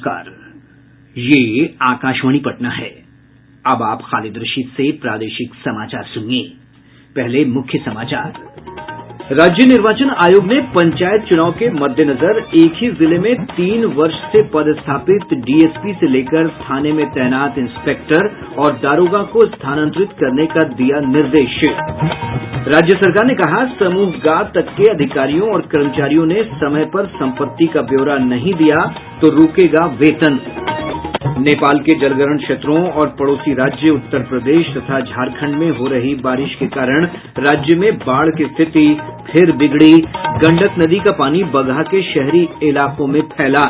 नमस्कार, ये आकाशवाणी पटना है। अब आप खालिद रशीद से प्रादेशिक समाचार सुनिए। पहले मुख्य समाचार। राज्य निर्वाचन आयोग ने पंचायत चुनाव के मद्देनजर एक ही जिले में 3 वर्ष से पदस्थापित डीएसपी से लेकर थाने में तैनात इंस्पेक्टर और दारोगा को स्थानांतरित करने का दिया निर्देश। राज्य सरकार ने कहा, समूह ग तक के अधिकारियों और कर्मचारियों ने समय पर संपत्ति का ब्यौरा नहीं दिया तो रुकेगा वेतन। नेपाल के जलग्रहण क्षेत्रों और पड़ोसी राज्य उत्तर प्रदेश तथा झारखंड में हो रही बारिश के कारण राज्य में बाढ़ की स्थिति फिर बिगड़ी। गंडक नदी का पानी बगहा के शहरी इलाकों में फैला।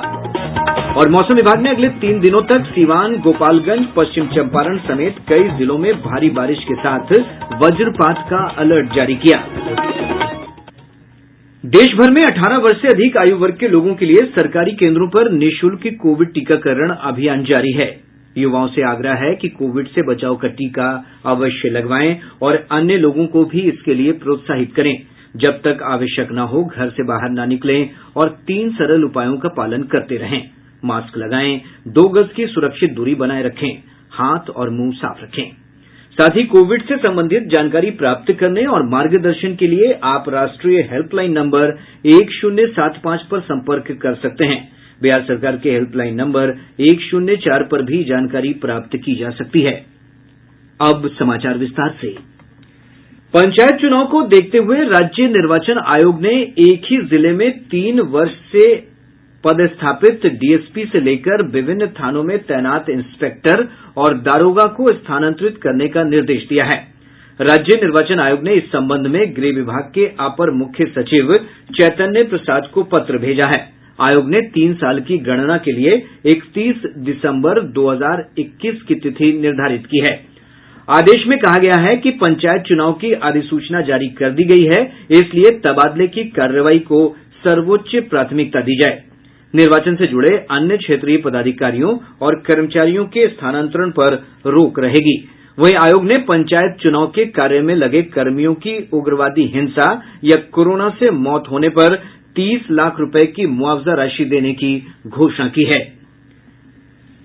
और मौसम विभाग ने अगले 3 दिनों तक सीवान, गोपालगंज, पश्चिम चंपारण समेत कई जिलों में भारी बारिश के साथ वज्रपात का अलर्ट जारी किया। देश भर में 18 वर्ष से अधिक आयु वर्ग के लोगों के लिए सरकारी केंद्रों पर निःशुल्क कोविड टीकाकरण अभियान जारी है। युवाओं से आग्रह है कि कोविड से बचाव का टीका अवश्य लगवाएं और अन्य लोगों को भी इसके लिए प्रोत्साहित करें। जब तक आवश्यक न हो घर से बाहर न निकलें और 3 सरल उपायों का पालन करते रहें। मास्क लगाएं, 2 गज की सुरक्षित दूरी बनाए रखें, हाथ और मुंह साफ रखें। साथ ही कोविड से संबंधित जानकारी प्राप्त करने और मार्गदर्शन के लिए आप राष्ट्रीय हेल्पलाइन नंबर 1075 पर संपर्क कर सकते हैं। बिहार सरकार के हेल्पलाइन नंबर 104 पर भी जानकारी प्राप्त की जा सकती है। अब समाचार विस्तार से। पंचायत चुनाव को देखते हुए राज्य निर्वाचन आयोग ने एक ही जिले में 3 वर्ष से पदस्थापित डीएसपी से लेकर विभिन्न थानों में तैनात इंस्पेक्टर और दारोगा को स्थानांतरित करने का निर्देश दिया है। राज्य निर्वाचन आयोग ने इस संबंध में गृह विभाग के अपर मुख्य सचिव चैतन्य प्रसाद को पत्र भेजा है। आयोग ने 3 साल की गणना के लिए 31 दिसंबर 2021 की तिथि निर्धारित की है। आदेश में कहा गया है कि पंचायत चुनाव की अधिसूचना जारी कर दी गई है, इसलिए तबादले की कार्रवाई को सर्वोच्च प्राथमिकता दी जाए। निर्वाचन से जुड़े अन्य क्षेत्रीय पदाधिकारियों और कर्मचारियों के स्थानांतरण पर रोक रहेगी। वहीं आयोग ने पंचायत चुनाव के कार्य में लगे कर्मियों की उग्रवादी हिंसा या कोरोना से मौत होने पर 30 लाख रुपए की मुआवजा राशि देने की घोषणा की है।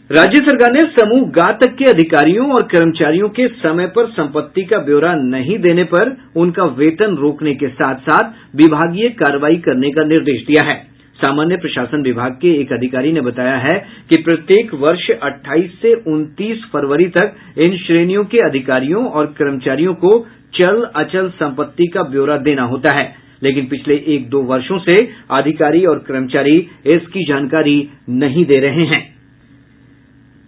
राज्य सरकार ने समूह ग तक के अधिकारियों और कर्मचारियों के समय पर संपत्ति का ब्यौरा नहीं देने पर उनका वेतन रोकने के साथ साथ विभागीय कार्रवाई करने का निर्देश दिया है। सामान्य प्रशासन विभाग के एक अधिकारी ने बताया है कि प्रत्येक वर्ष 28 से 29 फरवरी तक इन श्रेणियों के अधिकारियों और कर्मचारियों को चल अचल संपत्ति का ब्यौरा देना होता है, लेकिन पिछले 1-2 वर्षों से अधिकारी और कर्मचारी इसकी जानकारी नहीं दे रहे हैं।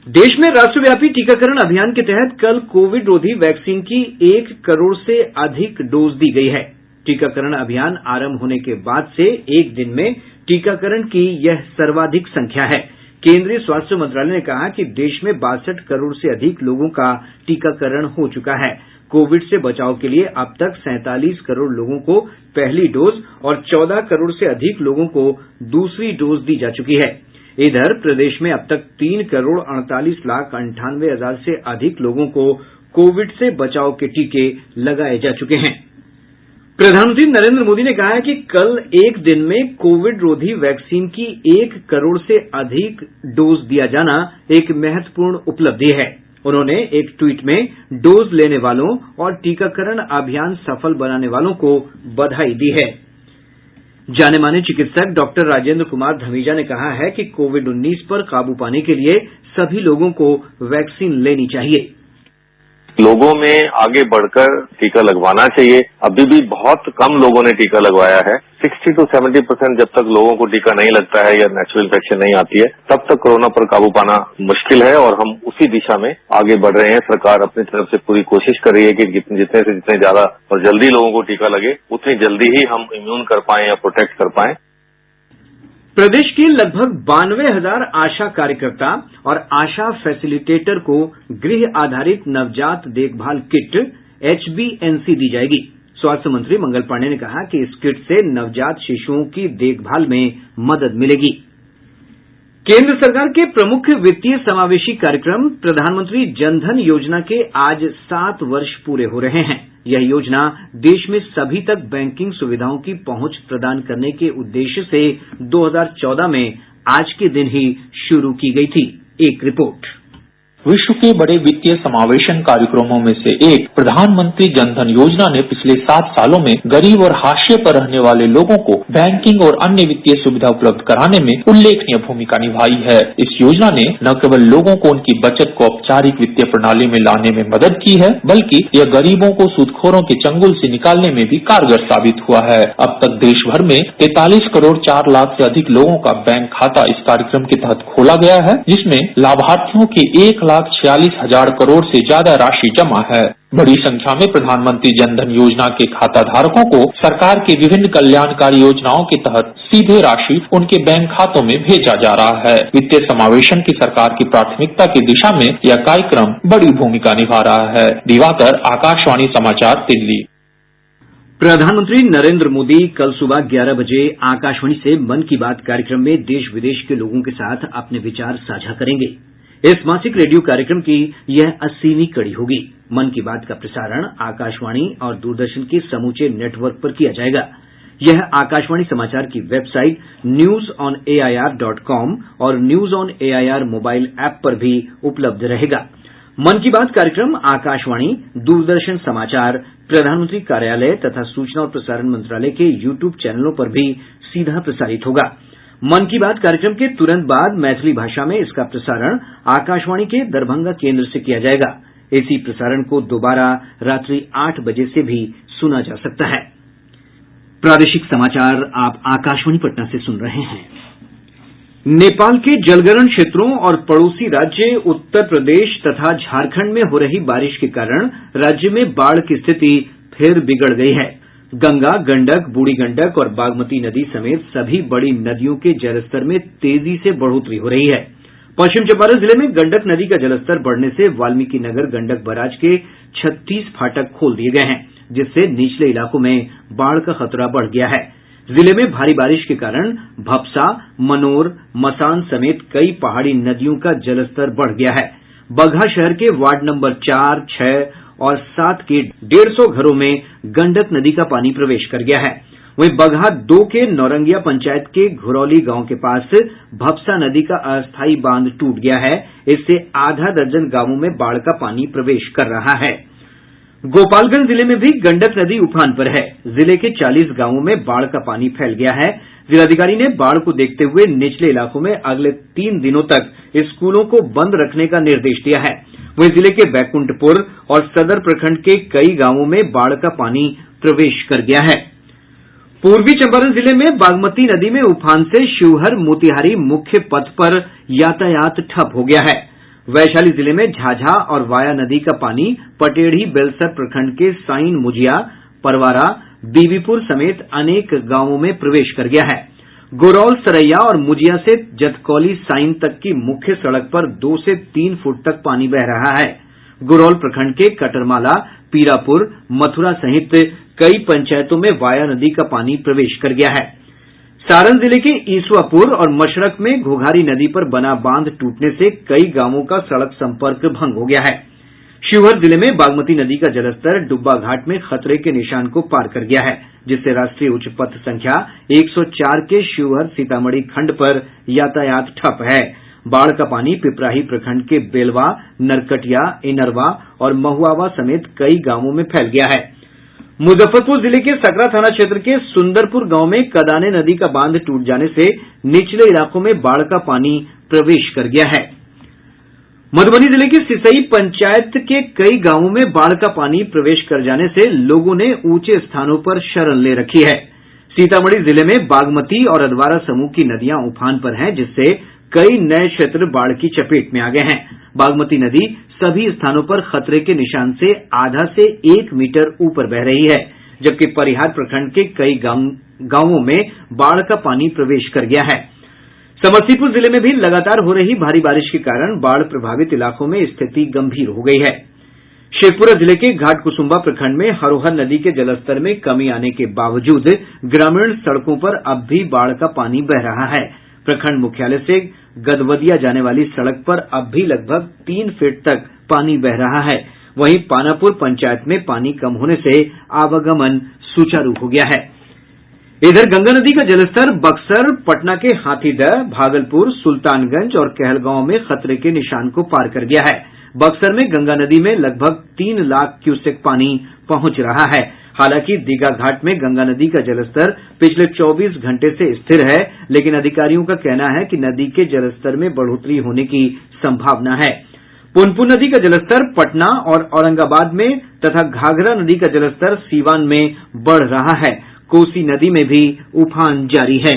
देश में राष्ट्रव्यापी टीकाकरण अभियान के तहत कल कोविड रोधी वैक्सीन की 1 करोड़ से अधिक डोज दी गई है। टीकाकरण अभियान आरंभ होने के बाद से एक दिन में टीकाकरण की यह सर्वाधिक संख्या है। केंद्रीय स्वास्थ्य मंत्रालय ने कहा कि देश में 62 करोड़ से अधिक लोगों का टीकाकरण हो चुका है। कोविड से बचाव के लिए अब तक 47 करोड़ लोगों को पहली डोज और 14 करोड़ से अधिक लोगों को दूसरी डोज दी जा चुकी है। इधर प्रदेश में अब तक 3 करोड़ 48 लाख 98 हजार से अधिक लोगों को कोविड से बचाव के टीके लगाए जा चुके हैं। प्रधानमंत्री नरेंद्र मोदी ने कहा है कि कल एक दिन में कोविड रोधी वैक्सीन की 1 करोड़ से अधिक डोज दिया जाना एक महत्वपूर्ण उपलब्धि है। उन्होंने एक ट्वीट में डोज लेने वालों और टीकाकरण अभियान सफल बनाने वालों को बधाई दी है। जाने माने चिकित्सक डॉक्टर राजेंद्र कुमार धमीजा ने कहा है कि कोविड-19 पर काबू पाने के लिए सभी लोगों को वैक्सीन लेनी चाहिए। लोगों में आगे बढ़कर टीका लगवाना चाहिए। अभी भी बहुत कम लोगों ने टीका लगवाया है। 60 to 70% जब तक लोगों को टीका नहीं लगता है या नेचुरल इन्फेक्शन नहीं आती है, तब तक कोरोना पर काबू पाना मुश्किल है और हम उसी दिशा में आगे बढ़ रहे हैं। सरकार अपनी तरफ से पूरी कोशिश कर रही है कि जितने से जितने ज्यादा और जल्दी लोगों को टीका लगे, उतनी जल्दी ही हम इम्यून कर पाएं या प्रोटेक्ट कर पाएं। प्रदेश के लगभग 92,000 आशा कार्यकर्ता और आशा फैसिलिटेटर को गृह आधारित नवजात देखभाल किट HBNC दी जाएगी। स्वास्थ्य मंत्री मंगल पांडेय ने कहा कि इस किट से नवजात शिशुओं की देखभाल में मदद मिलेगी। केंद्र सरकार के प्रमुख वित्तीय समावेशी कार्यक्रम प्रधानमंत्री जनधन योजना के आज 7 वर्ष पूरे हो रहे हैं। यह योजना देश में सभी तक बैंकिंग सुविधाओं की पहुंच प्रदान करने के उद्देश्य से 2014 में आज के दिन ही शुरू की गई थी। एक रिपोर्ट। विश्व के बड़े वित्तीय समावेशन कार्यक्रमों में से एक प्रधानमंत्री जनधन योजना ने पिछले 7 सालों में गरीब और हाशिए पर रहने वाले लोगों को बैंकिंग और अन्य वित्तीय सुविधा उपलब्ध कराने में उल्लेखनीय भूमिका निभाई है। इस योजना ने न केवल लोगों को उनकी बचत को औपचारिक वित्तीय प्रणाली में लाने में मदद की है, बल्कि यह गरीबों को सूदखोरों के चंगुल से निकालने में भी कारगर साबित हुआ है। अब तक देश भर में 43 करोड़ 4 लाख से अधिक लोगों का बैंक खाता इस कार्यक्रम के तहत खोला गया है, जिसमें लाभार्थियों के 1,46,000 करोड़ से ज्यादा राशि जमा है। बड़ी संख्या में प्रधानमंत्री जनधन योजना के खाता धारकों को सरकार के विभिन्न कल्याणकारी योजनाओं के तहत सीधे राशि उनके बैंक खातों में भेजा जा रहा है। वित्तीय समावेशन की सरकार की प्राथमिकता की दिशा में यह कार्यक्रम बड़ी भूमिका निभा रहा है। दिवाकर, आकाशवाणी समाचार, दिल्ली। प्रधानमंत्री नरेंद्र मोदी कल सुबह 11 बजे आकाशवाणी से मन की बात कार्यक्रम में देश विदेश के लोगों के साथ अपने विचार साझा करेंगे। इस मासिक रेडियो कार्यक्रम की यह 80वीं कड़ी होगी। मन की बात का प्रसारण आकाशवाणी और दूरदर्शन के समूचे नेटवर्क पर किया जाएगा। यह आकाशवाणी समाचार की वेबसाइट newsonair.com और news on AIR mobile app पर भी उपलब्ध रहेगा। मन की बात कार्यक्रम आकाशवाणी, दूरदर्शन समाचार, प्रधानमंत्री कार्यालय तथा सूचना और प्रसारण मंत्रालय के यूट्यूब चैनलों पर भी सीधा प्रसारित होगा। मन की बात कार्यक्रम के तुरंत बाद मैथिली भाषा में इसका प्रसारण आकाशवाणी के दरभंगा केंद्र से किया जाएगा। इसी प्रसारण को दोबारा रात्रि 8 बजे से भी सुना जा सकता है। प्रादेशिक समाचार आप आकाशवाणी पटना से सुन रहे हैं। नेपाल के जलग्रहण क्षेत्रों और पड़ोसी राज्य उत्तर प्रदेश तथा झारखंड में हो रही बारिश के कारण राज्य में बाढ़ की स्थिति फिर बिगड़ गई है। गंगा, गंडक, बूढ़ी गंडक और बागमती नदी समेत सभी बड़ी नदियों के जलस्तर में तेजी से बढ़ोतरी हो रही है। पश्चिम चंपारण जिले में गंडक नदी का जलस्तर बढ़ने से वाल्मीकिनगर गंडक बराज के 36 फाटक खोल दिए गए हैं, जिससे निचले इलाकों में बाढ़ का खतरा बढ़ गया है। जिले में भारी बारिश के कारण भपसा, मनोर, मसान समेत कई पहाड़ी नदियों का जलस्तर बढ़ गया है। बगहा शहर के वार्ड नंबर 4, 6 और 7 के 150 घरों में गंडक नदी का पानी प्रवेश कर गया है। वहीं बगहा 2 के नौरंगिया पंचायत के घुरौली गांव के पास भपसा नदी का अस्थायी बांध टूट गया है। इससे आधा दर्जन गांवों में बाढ़ का पानी प्रवेश कर रहा है। गोपालगंज जिले में भी गंडक नदी उफान पर है। जिले के 40 गांवों में बाढ़ का पानी फैल गया है। जिलाधिकारी ने बाढ़ को देखते हुए निचले इलाकों में अगले 3 दिनों तक स्कूलों को बंद रखने का निर्देश दिया है। वहीं जिले के बैकुंठपुर और सदर प्रखंड के कई गांवों में बाढ़ का पानी प्रवेश कर गया है। पूर्वी चंपारण जिले में बागमती नदी में उफान से शिवहर मोतिहारी मुख्य पथ पर यातायात ठप हो गया है। वैशाली जिले में झाझा और वाया नदी का पानी पटेढ़ी बेलसर प्रखंड के साइन मुजिया, परवारा, बीबीपुर समेत अनेक गांवों में प्रवेश कर गया है। गोरौल सरैया और मुजिया से जतकौली साइन तक की मुख्य सड़क पर 2 से 3 फुट तक पानी बह रहा है। गोरौल प्रखंड के कटरमाला, पीरापुर, मथुरा सहित कई पंचायतों में वाया नदी का पानी प्रवेश कर गया है। सारण जिले के ईसवापुर और मशरक में घोघारी नदी पर बना बांध टूटने से कई गांवों का सड़क संपर्क भंग हो गया है। शिवहर जिले में बागमती नदी का जलस्तर डुब्बा घाट में खतरे के निशान को पार कर गया है, जिससे राष्ट्रीय उच्च पथ संख्या 104 के शिवहर सीतामढ़ी खंड पर यातायात ठप है। बाढ़ का पानी पिपराही प्रखंड के बेलवा, नरकटिया, इनरवा और महुआवा समेत कई गांवों में फैल गया है। मुजफ्फरपुर जिले के सकरा थाना क्षेत्र के सुंदरपुर गांव में कदाने नदी का बांध टूट जाने से निचले इलाकों में बाढ़ का पानी प्रवेश कर गया है। मधुबनी जिले की सिसई पंचायत के कई गांवों में बाढ़ का पानी प्रवेश कर जाने से लोगों ने ऊंचे स्थानों पर शरण ले रखी है। सीतामढ़ी जिले में बागमती और अधवारा समूह की नदियां उफान पर हैं, जिससे कई नए क्षेत्र बाढ़ की चपेट में आ गए हैं। बागमती नदी सभी स्थानों पर खतरे के निशान से आधा से 1 मीटर ऊपर बह रही है, जबकि परिहार प्रखंड के कई गांवों में बाढ़ का पानी प्रवेश कर गया है। समस्तीपुर जिले में भी लगातार हो रही भारी बारिश के कारण बाढ़ प्रभावित इलाकों में स्थिति गंभीर हो गई है। शेखपुरा जिले के घाटकुसुम्बा प्रखंड में हरोहर नदी के जलस्तर में कमी आने के बावजूद ग्रामीण सड़कों पर अब भी बाढ़ का पानी बह रहा है। प्रखंड मुख्यालय से गदवदिया जाने वाली सड़क पर अब भी लगभग 3 फीट तक पानी बह रहा है। वहीं पानापुर पंचायत में पानी कम होने से आवागमन सुचारू हो गया है। इधर गंगा नदी का जलस्तर बक्सर, पटना के हाथीदह, भागलपुर, सुल्तानगंज और कहलगांव में खतरे के निशान को पार कर गया है। बक्सर में गंगा नदी में लगभग 3 लाख क्यूसेक पानी पहुंच रहा है। हालांकि दीघा घाट में गंगा नदी का जलस्तर पिछले 24 घंटे से स्थिर है, लेकिन अधिकारियों का कहना है कि नदी के जलस्तर में बढ़ोतरी होने की संभावना है। पुनपुन नदी का जलस्तर पटना और औरंगाबाद में तथा घाघरा नदी का जलस्तर सीवान में बढ़ रहा है। कोसी नदी में भी उफान जारी है।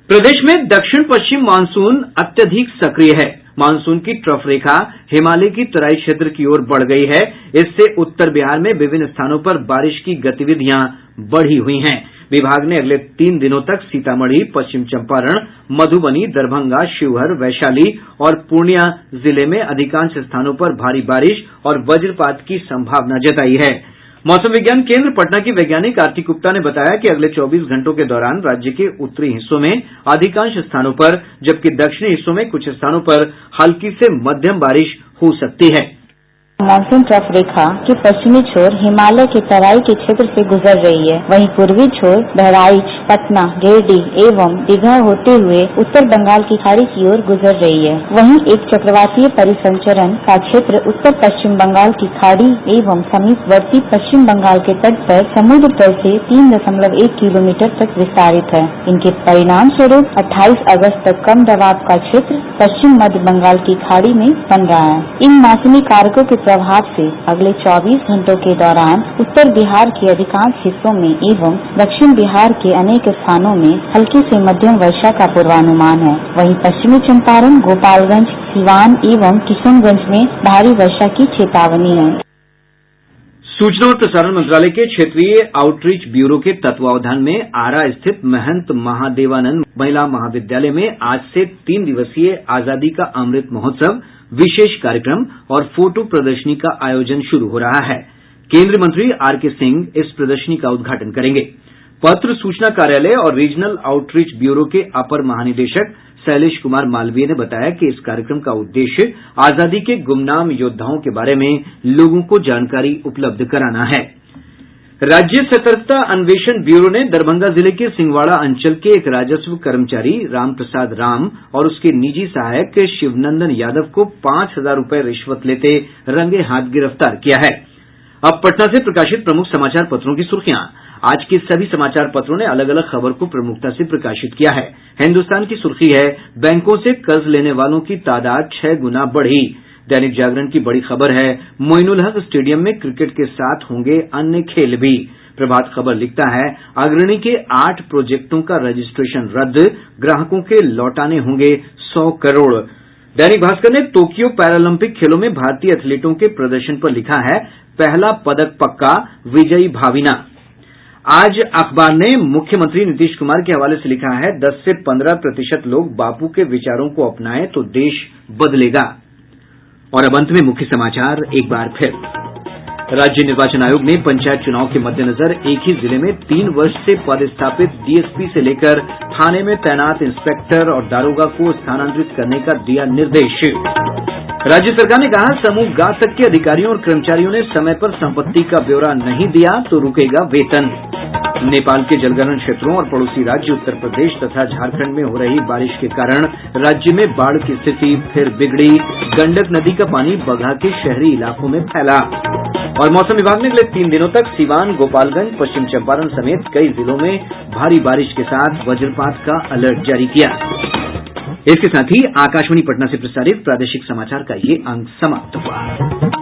प्रदेश में दक्षिण पश्चिम मानसून अत्यधिक सक्रिय है। मानसून की ट्रफ रेखा हिमालय की तराई क्षेत्र की ओर बढ़ गई है। इससे उत्तर बिहार में विभिन्न स्थानों पर बारिश की गतिविधियां बढ़ी हुई हैं। विभाग ने अगले 3 दिनों तक सीतामढ़ी, पश्चिम चंपारण, मधुबनी, दरभंगा, शिवहर, वैशाली और पूर्णिया जिले में अधिकांश स्थानों पर भारी बारिश और वज्रपात की संभावना जताई है। मौसम विज्ञान केंद्र पटना की वैज्ञानिक आरती गुप्ता ने बताया कि अगले 24 घंटों के दौरान राज्य के उत्तरी हिस्सों में अधिकांश स्थानों पर, जबकि दक्षिणी हिस्सों में कुछ स्थानों पर हल्की से मध्यम बारिश हो सकती है। मानसून ट्रफ रेखा के पश्चिमी छोर हिमालय के तराई के क्षेत्र से गुजर रही है। वहीं पूर्वी छोर बहराइच, पटना, गिरिडीह एवं दीघा होते हुए उत्तर बंगाल की खाड़ी की ओर गुजर रही है। वहीं एक चक्रवातीय परिसंचरण का क्षेत्र उत्तर पश्चिम बंगाल की खाड़ी एवं समीपवर्ती पश्चिम बंगाल के तट पर समुद्र तल से 3.1 किलोमीटर तक विस्तारित है। इनके परिणाम स्वरूप 28 अगस्त तक कम दबाव का क्षेत्र पश्चिम मध्य बंगाल की खाड़ी में बन रहा है। इन मौसमी कारकों के प्रभाव से अगले 24 घंटों के दौरान उत्तर बिहार के अधिकांश हिस्सों में एवं दक्षिण बिहार के अनेक स्थानों में हल्की से मध्यम वर्षा का पूर्वानुमान है। वहीं पश्चिमी चंपारण, गोपालगंज, सीवान एवं किशनगंज में भारी वर्षा की चेतावनी है। सूचना और प्रसारण मंत्रालय के क्षेत्रीय आउटरीच ब्यूरो के तत्वावधान में आरा स्थित महंत महादेवानंद महिला महाविद्यालय में आज से 3 दिवसीय आजादी का अमृत महोत्सव, विशेष कार्यक्रम और फोटो प्रदर्शनी का आयोजन शुरू हो रहा है। केंद्रीय मंत्री आर.के. सिंह इस प्रदर्शनी का उद्घाटन करेंगे। पत्र सूचना कार्यालय और रीजनल आउटरीच ब्यूरो के अपर महानिदेशक शैलेश कुमार मालवीय ने बताया कि इस कार्यक्रम का उद्देश्य आजादी के गुमनाम योद्धाओं के बारे में लोगों को जानकारी उपलब्ध कराना है। राज्य सतर्कता अन्वेषण ब्यूरो ने दरभंगा जिले के सिंहवाड़ा अंचल के एक राजस्व कर्मचारी रामप्रसाद राम और उसके निजी सहायक शिवनंदन यादव को 5,000 रुपए रिश्वत लेते रंगे हाथ गिरफ्तार किया है। अब पटना से प्रकाशित प्रमुख समाचार पत्रों की सुर्खियां। आज के सभी समाचार पत्रों ने अलग अलग खबर को प्रमुखता से प्रकाशित किया है। हिन्दुस्तान की सुर्खी है, बैंकों से कर्ज लेने वालों की तादाद 6 गुना बढ़ी। दैनिक जागरण की बड़ी खबर है, मोइनुल हक स्टेडियम में क्रिकेट के साथ होंगे अन्य खेल भी। प्रभात खबर लिखता है, अग्रणी के 8 प्रोजेक्टों का रजिस्ट्रेशन रद्द, ग्राहकों के लौटाने होंगे 100 करोड़। दैनिक भास्कर ने टोक्यो पैरालंपिक खेलों में भारतीय एथलीटों के प्रदर्शन पर लिखा है, पहला पदक पक्का, विजयी भाविना। आज अखबार ने मुख्यमंत्री नीतीश कुमार के हवाले से लिखा है, 10 से 15% लोग बापू के विचारों को अपनाएं तो देश बदलेगा। और अब अंत में मुख्य समाचार एक बार फिर। राज्य निर्वाचन आयोग ने पंचायत चुनाव के मद्देनजर एक ही जिले में 3 वर्ष से पदस्थापित डीएसपी से लेकर थाने में तैनात इंस्पेक्टर और दारोगा को स्थानांतरित करने का दिया निर्देश। राज्य सरकार ने कहा, समूह गा तक के अधिकारियों और कर्मचारियों ने समय पर संपत्ति का ब्यौरा नहीं दिया तो रुकेगा वेतन। नेपाल के जलग्रहण क्षेत्रों और पड़ोसी राज्य उत्तर प्रदेश तथा झारखंड में हो रही बारिश के कारण राज्य में बाढ़ की स्थिति फिर बिगड़ी। गंडक नदी का पानी बगहा के शहरी इलाकों में फैला। और मौसम विभाग ने अगले 3 दिनों तक सीवान, गोपालगंज, पश्चिम चंपारण समेत कई जिलों में भारी बारिश के साथ वज्रपात का अलर्ट जारी किया। इसके साथ ही आकाशवाणी पटना से प्रसारित प्रादेशिक समाचार का ये अंक समाप्त हुआ।